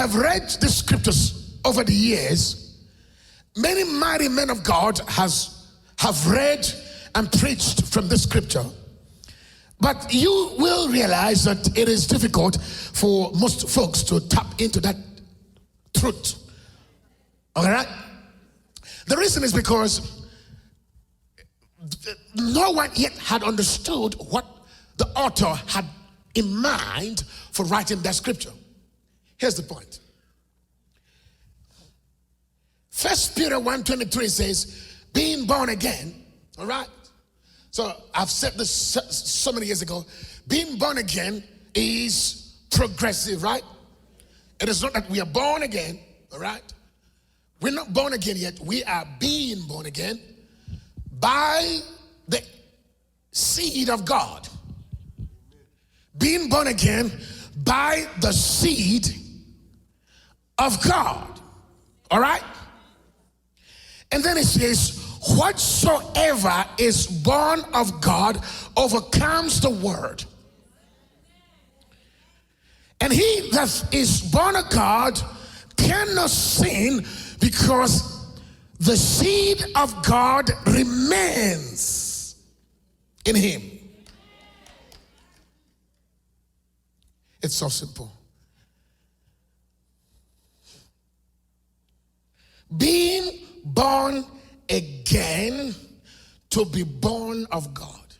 have read the scriptures over the years, many mighty men of God have read and preached from this scripture. But you will realize that it is difficult for most folks to tap into that truth. All right? The reason is because no one yet had understood what the author had in mind for writing that scripture. Here's the point. 1 Peter 1:23 says, being born again, all right? So I've said this so many years ago. Being born again is progressive, right? It is not that we are born again, all right? We're not born again yet. We are being born again by the seed of God. Being born again by the seed of God. All right? And then it says, whatsoever is born of God overcomes the world. And he that is born of God cannot sin, because the seed of God remains in him. It's so simple. Being born again to be born of God.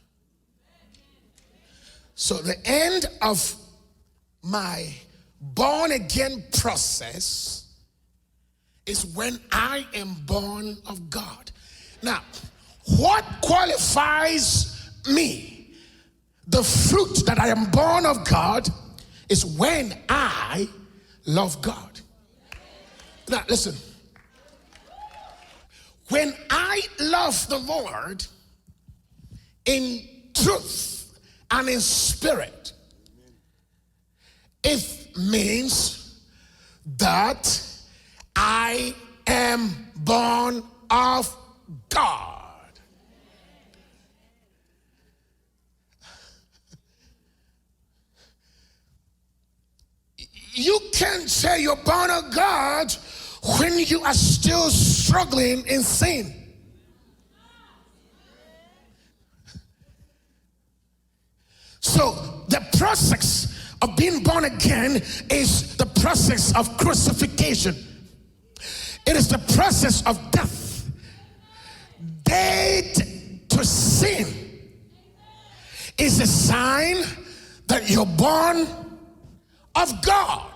So the end of my born again process is when I am born of God. Now, what qualifies me? The fruit that I am born of God is when I love God. Now, listen. When I love the Lord in truth and in spirit, it means that I am born of God. You can't say you're born of God when you are still struggling in sin. So the process of being born again is the process of crucifixion. It is the process of death. Dead to sin is a sign that you're born of God.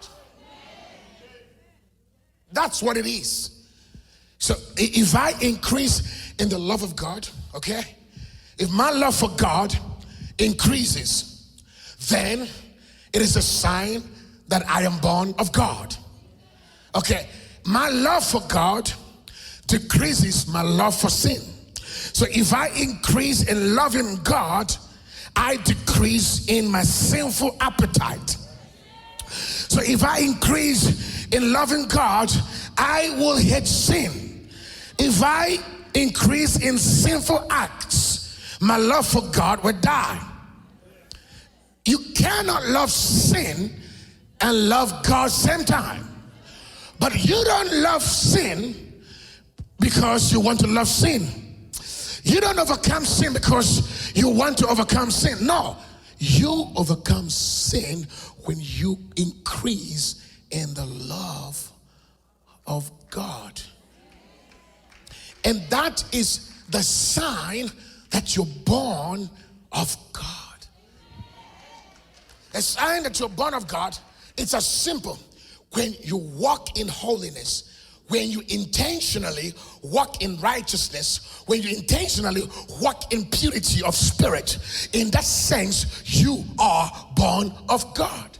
That's what it is. So if I increase in the love of God, okay, if my love for God increases, then it is a sign that I am born of God. Okay, my love for God decreases my love for sin. So if I increase in loving God, I decrease in my sinful appetite. So if I increase in loving God, I will hate sin. If I increase in sinful acts, my love for God will die. You cannot love sin and love God same time. But you don't love sin because you want to love sin. You don't overcome sin because you want to overcome sin. No, you overcome sin when you increase in the love of God. And that is the sign that you're born of God. A sign that you're born of God, it's as simple. When you walk in holiness, when you intentionally walk in righteousness, when you intentionally walk in purity of spirit, in that sense, you are born of God.